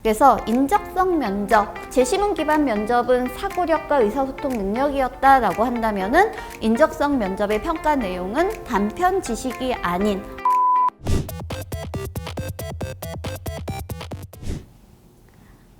그래서 인적성 면접, 제시문 기반 면접은 사고력과 의사소통 능력이었다라고 한다면은 인적성 면접의 평가 내용은 단편 지식이 아닌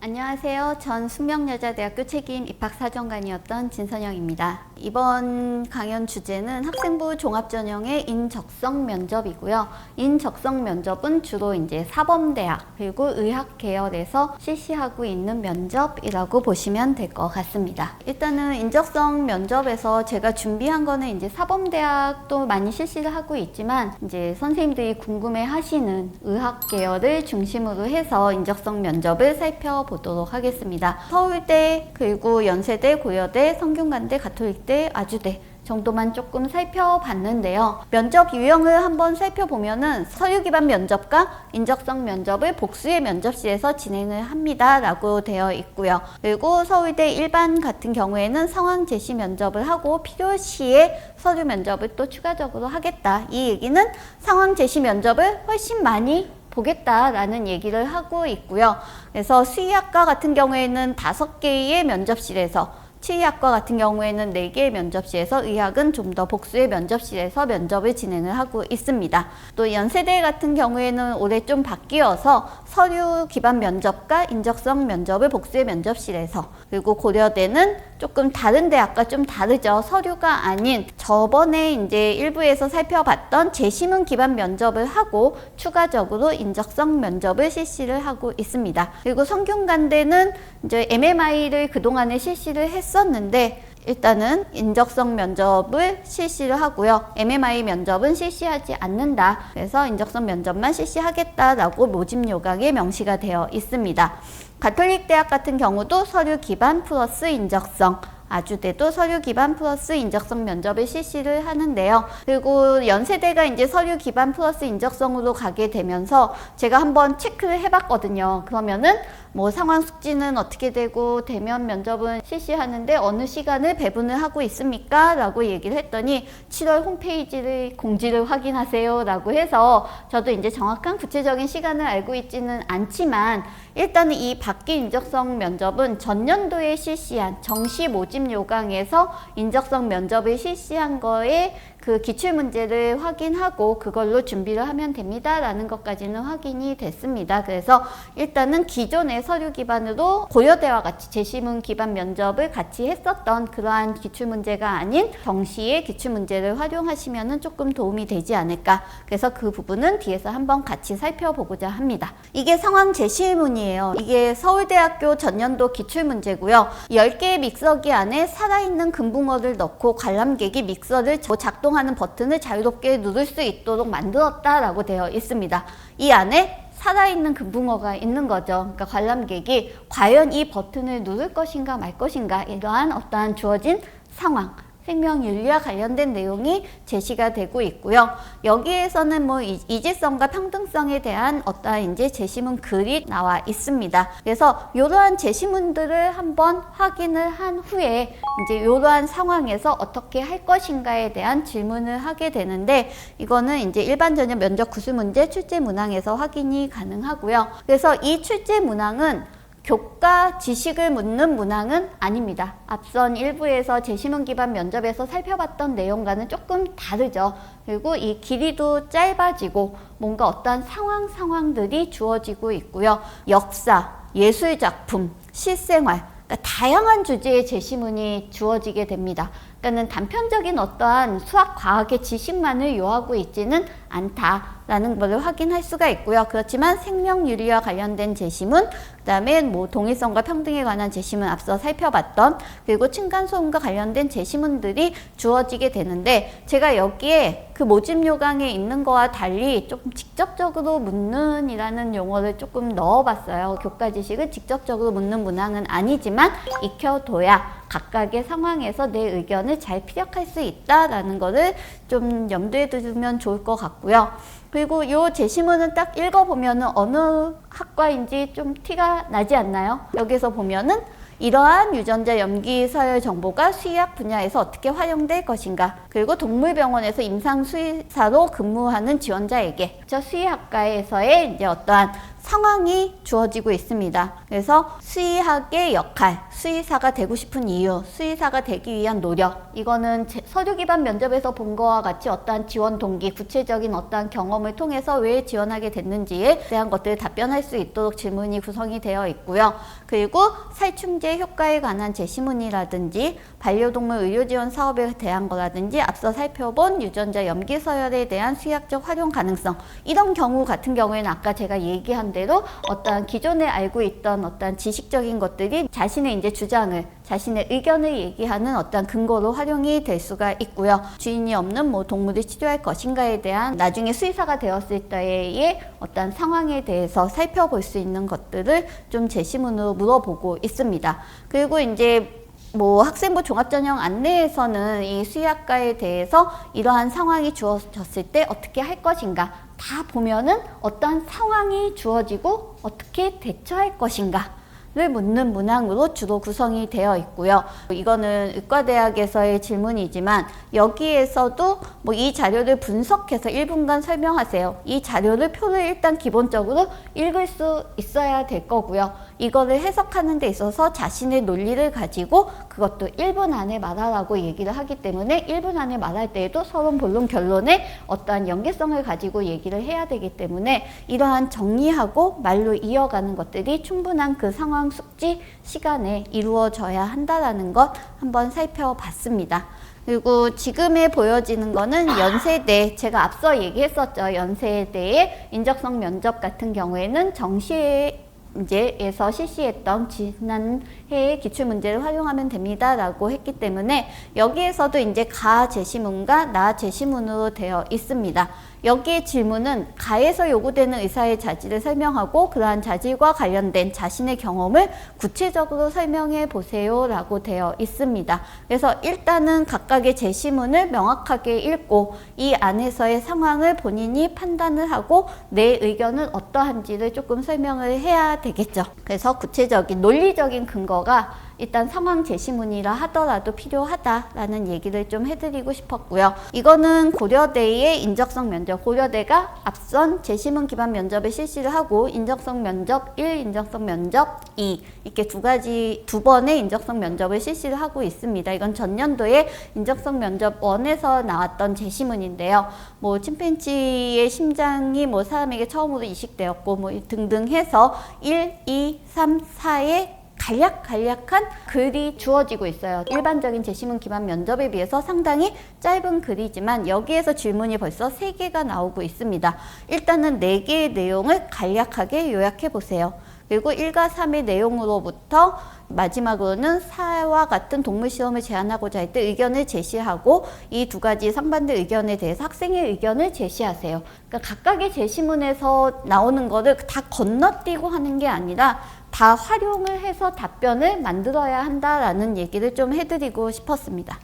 안녕하세요. 전 숙명여자대학교 책임 입학사정관이었던 진선영입니다. 이번 강연 주제는 학생부 종합전형의 인적성 면접이고요. 인적성 면접은 주로 이제 사범대학 그리고 의학 계열에서 실시하고 있는 면접이라고 보시면 될 것 같습니다. 일단은 인적성 면접에서 제가 준비한 거는 이제 사범대학도 많이 실시를 하고 있지만 이제 선생님들이 궁금해 하시는 의학 계열을 중심으로 해서 인적성 면접을 살펴보도록 하겠습니다. 서울대, 그리고 연세대, 고려대, 성균관대, 가톨릭대, 아주대 정도만 조금 살펴봤는데요. 면접 유형을 한번 살펴보면은 서류 기반 면접과 인적성 면접을 복수의 면접실에서 진행을 합니다 라고 되어 있고요. 그리고 서울대 일반 같은 경우에는 상황 제시 면접을 하고 필요시에 서류 면접을 또 추가적으로 하겠다. 이 얘기는 상황 제시 면접을 훨씬 많이 보겠다라는 얘기를 하고 있고요. 그래서 수의학과 같은 경우에는 5개의 면접실에서, 치의학과 같은 경우에는 4개의 면접실에서, 의학은 좀 더 복수의 면접실에서 면접을 진행을 하고 있습니다. 또 연세대 같은 경우에는 올해 좀 바뀌어서 서류 기반 면접과 인적성 면접을 복수의 면접실에서, 그리고 고려대는 조금 다른 대학과 좀 다르죠. 서류가 아닌 저번에 이제 일부에서 살펴봤던 제시문 기반 면접을 하고 추가적으로 인적성 면접을 실시를 하고 있습니다. 그리고 성균관대는 이제 MMI를 그동안에 실시를 했었는데 일단은 인적성 면접을 실시를 하고요. MMI 면접은 실시하지 않는다. 그래서 인적성 면접만 실시하겠다라고 모집 요강에 명시가 되어 있습니다. 가톨릭대학 같은 경우도 서류 기반 플러스 인적성, 아주대도 서류 기반 플러스 인적성 면접을 실시를 하는데요. 그리고 연세대가 이제 서류 기반 플러스 인적성으로 가게 되면서 제가 한번 체크를 해봤거든요. 그러면은 뭐 상황 숙지는 어떻게 되고 대면 면접은 실시하는데 어느 시간을 배분을 하고 있습니까? 라고 얘기를 했더니 7월 홈페이지를 공지를 확인하세요 라고 해서 저도 이제 정확한 구체적인 시간을 알고 있지는 않지만 일단은 이 바뀐 인적성 면접은 전년도에 실시한 정시 모집 요강에서 인적성 면접을 실시한 거에 그 기출문제를 확인하고 그걸로 준비를 하면 됩니다 라는 것까지는 확인이 됐습니다. 그래서 일단은 기존의 서류 기반으로 고려대와 같이 제시문 기반 면접을 같이 했었던 그러한 기출문제가 아닌 정시의 기출문제를 활용하시면 조금 도움이 되지 않을까. 그래서 그 부분은 뒤에서 한번 같이 살펴보고자 합니다. 이게 상황 제시문이에요. 이게 서울대학교 전년도 기출문제고요. 10개의 믹서기 안에 살아있는 금붕어를 넣고 관람객이 믹서를 작동하는 버튼을 자유롭게 누를 수 있도록 만들었다라고 되어 있습니다. 이 안에 살아있는 금붕어가 있는 거죠. 그러니까 관람객이 과연 이 버튼을 누를 것인가 말 것인가 이러한 어떠한 주어진 상황, 생명윤리와 관련된 내용이 제시가 되고 있고요. 여기에서는 뭐 이질성과 평등성에 대한 어떠한 이제 제시문 글이 나와 있습니다. 그래서 이러한 제시문들을 한번 확인을 한 후에 이제 이러한 상황에서 어떻게 할 것인가에 대한 질문을 하게 되는데 이거는 이제 일반 전형 면접 구술 문제 출제 문항에서 확인이 가능하고요. 그래서 이 출제 문항은 교과 지식을 묻는 문항은 아닙니다. 앞선 일부에서 제시문 기반 면접에서 살펴봤던 내용과는 조금 다르죠. 그리고 이 길이도 짧아지고 뭔가 어떠한 상황들이 주어지고 있고요. 역사, 예술작품, 실생활, 그러니까 다양한 주제의 제시문이 주어지게 됩니다. 그러니까 단편적인 어떠한 수학, 과학의 지식만을 요하고 있지는 않다라는 것을 확인할 수가 있고요. 그렇지만 생명윤리와 관련된 제시문, 그 다음에 뭐 동일성과 평등에 관한 제시문 앞서 살펴봤던, 그리고 층간소음과 관련된 제시문들이 주어지게 되는데 제가 여기에 그 모집 요강에 있는 거와 달리 조금 직접적으로 묻는 이라는 용어를 조금 넣어봤어요. 교과 지식을 직접적으로 묻는 문항은 아니지만 익혀둬야 각각의 상황에서 내 의견을 잘 피력할 수 있다라는 거를 좀 염두에 두면 좋을 것 같고요. 그리고 이 제시문은 딱 읽어보면 어느 학과인지 좀 티가 나지 않나요? 여기서 보면은 이러한 유전자 염기 서열 정보가 수의학 분야에서 어떻게 활용될 것인가, 그리고 동물병원에서 임상수의사로 근무하는 지원자에게 수의학과에서의 이제 어떠한 상황이 주어지고 있습니다. 그래서 수의학의 역할, 수의사가 되고 싶은 이유, 수의사가 되기 위한 노력, 이거는 서류 기반 면접에서 본 거와 같이 어떠한 지원 동기, 구체적인 어떠한 경험을 통해서 왜 지원하게 됐는지에 대한 것들을 답변할 수 있도록 질문이 구성이 되어 있고요. 그리고 살충제 효과에 관한 제시문이라든지 반려동물 의료 지원 사업에 대한 거라든지 앞서 살펴본 유전자 염기 서열에 대한 수의학적 활용 가능성, 이런 경우 같은 경우에는 아까 제가 얘기한 대로 어떠한 기존에 알고 있던 어떠한 지식적인 것들이 자신의 이제 주장을, 자신의 의견을 얘기하는 어떠한 근거로 활용이 될 수가 있고요. 주인이 없는 뭐 동물을 치료할 것인가에 대한 나중에 수의사가 되었을 때의 어떠한 상황에 대해서 살펴볼 수 있는 것들을 좀 제시문으로 물어보고 있습니다. 그리고 이제 뭐 학생부 종합전형 안내에서는 이 수의학과에 대해서 이러한 상황이 주어졌을 때 어떻게 할 것인가, 다 보면은 어떠한 상황이 주어지고 어떻게 대처할 것인가 를 묻는 문항으로 주로 구성이 되어 있고요. 이거는 의과대학에서의 질문이지만 여기에서도 뭐 이 자료를 분석해서 1분간 설명하세요. 이 자료를 표를 일단 기본적으로 읽을 수 있어야 될 거고요. 이거를 해석하는 데 있어서 자신의 논리를 가지고 그것도 1분 안에 말하라고 얘기를 하기 때문에 1분 안에 말할 때에도 서론, 본론, 결론에 어떠한 연계성을 가지고 얘기를 해야 되기 때문에 이러한 정리하고 말로 이어가는 것들이 충분한 그 상황 숙지 시간에 이루어져야 한다는 것 한번 살펴봤습니다. 그리고 지금에 보여지는 거는 연세대, 제가 앞서 얘기했었죠. 연세대의 인적성 면접 같은 경우에는 정시에서 실시했던 지난해의 기출문제를 활용하면 됩니다 라고 했기 때문에 여기에서도 이제 가 제시문과 나 제시문으로 되어 있습니다. 여기에 질문은 가에서 요구되는 의사의 자질을 설명하고 그러한 자질과 관련된 자신의 경험을 구체적으로 설명해 보세요 라고 되어 있습니다. 그래서 일단은 각각의 제시문을 명확하게 읽고 이 안에서의 상황을 본인이 판단을 하고 내 의견은 어떠한지를 조금 설명을 해야 되겠죠. 그래서 구체적인 논리적인 근거가 일단 상황 제시문이라 하더라도 필요하다라는 얘기를 좀 해드리고 싶었고요. 이거는 고려대의 인적성 면접, 고려대가 앞선 제시문 기반 면접을 실시를 하고 인적성 면접 1, 인적성 면접 2 이렇게 두 번의 인적성 면접을 실시를 하고 있습니다. 이건 전년도에 인적성 면접 1에서 나왔던 제시문인데요. 뭐 침팬지의 심장이 뭐 사람에게 처음으로 이식되었고 뭐 등등 해서 1, 2, 3, 4의 간략한 글이 주어지고 있어요. 일반적인 제시문 기반 면접에 비해서 상당히 짧은 글이지만 여기에서 질문이 벌써 3개가 나오고 있습니다. 일단은 4개의 내용을 간략하게 요약해 보세요. 그리고 1과 3의 내용으로부터 마지막으로는 4와 같은 동물 실험을 제안하고자 할 때 의견을 제시하고 이 두 가지 상반된 의견에 대해서 학생의 의견을 제시하세요. 그러니까 각각의 제시문에서 나오는 거를 다 건너뛰고 하는 게 아니라 다 활용을 해서 답변을 만들어야 한다라는 얘기를 좀 해드리고 싶었습니다.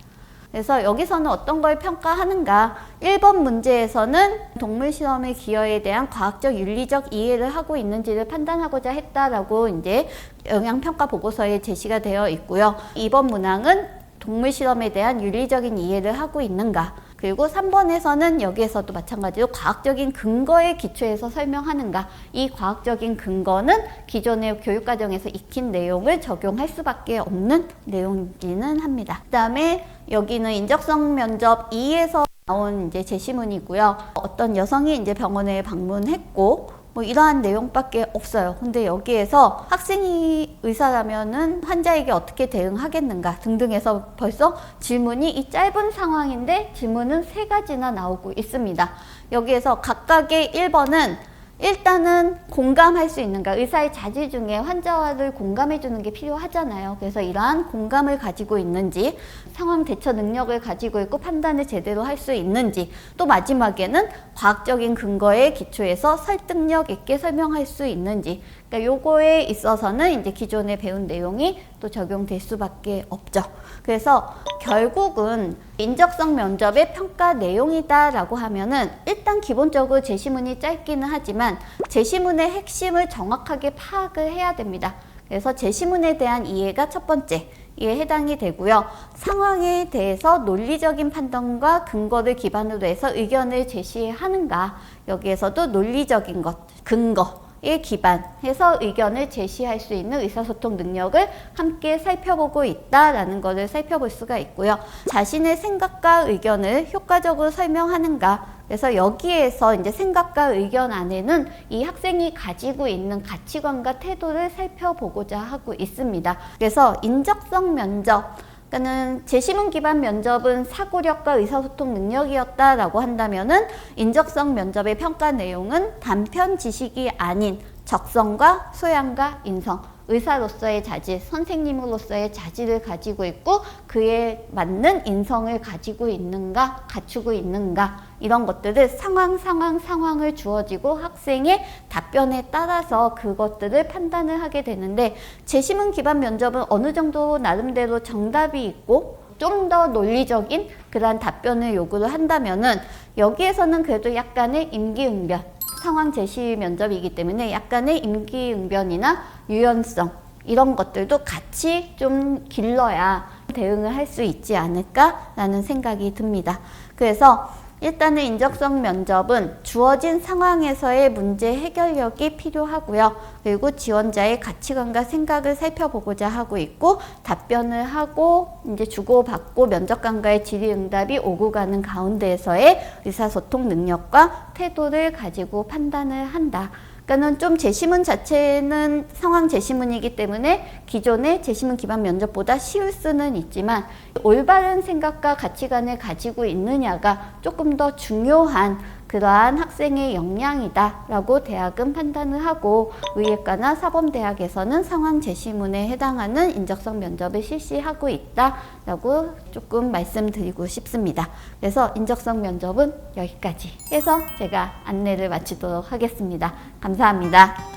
그래서 여기서는 어떤 걸 평가하는가? 1번 문제에서는 동물 실험의 기여에 대한 과학적 윤리적 이해를 하고 있는지를 판단하고자 했다라고 이제 영향평가 보고서에 제시가 되어 있고요. 2번 문항은 동물 실험에 대한 윤리적인 이해를 하고 있는가? 그리고 3번에서는 여기에서도 마찬가지로 과학적인 근거에 기초해서 설명하는가. 이 과학적인 근거는 기존의 교육과정에서 익힌 내용을 적용할 수밖에 없는 내용이기는 합니다. 그 다음에 여기는 인적성 면접 2에서 나온 이제 제시문이고요. 어떤 여성이 이제 병원에 방문했고 뭐 이러한 내용밖에 없어요. 근데 여기에서 학생이 의사라면은 환자에게 어떻게 대응하겠는가 등등해서 벌써 질문이 이 짧은 상황인데 질문은 3가지나 나오고 있습니다. 여기에서 각각의 1번은 일단은 공감할 수 있는가, 의사의 자질 중에 환자를 공감해 주는 게 필요하잖아요. 그래서 이러한 공감을 가지고 있는지, 상황 대처 능력을 가지고 있고 판단을 제대로 할 수 있는지, 또 마지막에는 과학적인 근거에 기초해서 설득력 있게 설명할 수 있는지, 그러니까 요거에 있어서는 이제 기존에 배운 내용이 또 적용될 수밖에 없죠. 그래서 결국은 인적성 면접의 평가 내용이다라고 하면은 일단 기본적으로 제시문이 짧기는 하지만 제시문의 핵심을 정확하게 파악을 해야 됩니다. 그래서 제시문에 대한 이해가 첫 번째 에 해당이 되고요. 상황에 대해서 논리적인 판단과 근거를 기반으로 해서 의견을 제시하는가, 여기에서도 논리적인 것, 근거, 에 기반해서 의견을 제시할 수 있는 의사소통 능력을 함께 살펴보고 있다라는 것을 살펴볼 수가 있고요. 자신의 생각과 의견을 효과적으로 설명하는가. 그래서 여기에서 이제 생각과 의견 안에는 이 학생이 가지고 있는 가치관과 태도를 살펴보고자 하고 있습니다. 그래서 인적성 면접, 그러니까는 제시문 기반 면접은 사고력과 의사소통 능력이었다라고 한다면은 인적성 면접의 평가 내용은 단편 지식이 아닌 적성과 소양과 인성, 의사로서의 자질, 선생님으로서의 자질을 가지고 있고 그에 맞는 인성을 가지고 있는가, 갖추고 있는가 이런 것들을 상황을 주어지고 학생의 답변에 따라서 그것들을 판단을 하게 되는데 제시문 기반 면접은 어느 정도 나름대로 정답이 있고 좀 더 논리적인 그러한 답변을 요구를 한다면은 여기에서는 그래도 약간의 임기응변, 상황 제시 면접이기 때문에 약간의 임기응변이나 유연성 이런 것들도 같이 좀 길러야 대응을 할 수 있지 않을까라는 생각이 듭니다. 그래서 일단은 인적성 면접은 주어진 상황에서의 문제 해결력이 필요하고요. 그리고 지원자의 가치관과 생각을 살펴보고자 하고 있고 답변을 하고 이제 주고받고 면접관과의 질의응답이 오고 가는 가운데에서의 의사소통 능력과 태도를 가지고 판단을 한다. 그러니까는 좀 제시문 자체는 상황 제시문이기 때문에 기존의 제시문 기반 면접보다 쉬울 수는 있지만 올바른 생각과 가치관을 가지고 있느냐가 조금 더 중요한 그러한 학생의 역량이다라고 대학은 판단을 하고 의예과나 사범대학에서는 상황 제시문에 해당하는 인적성 면접을 실시하고 있다라고 조금 말씀드리고 싶습니다. 그래서 인적성 면접은 여기까지 해서 제가 안내를 마치도록 하겠습니다. 감사합니다.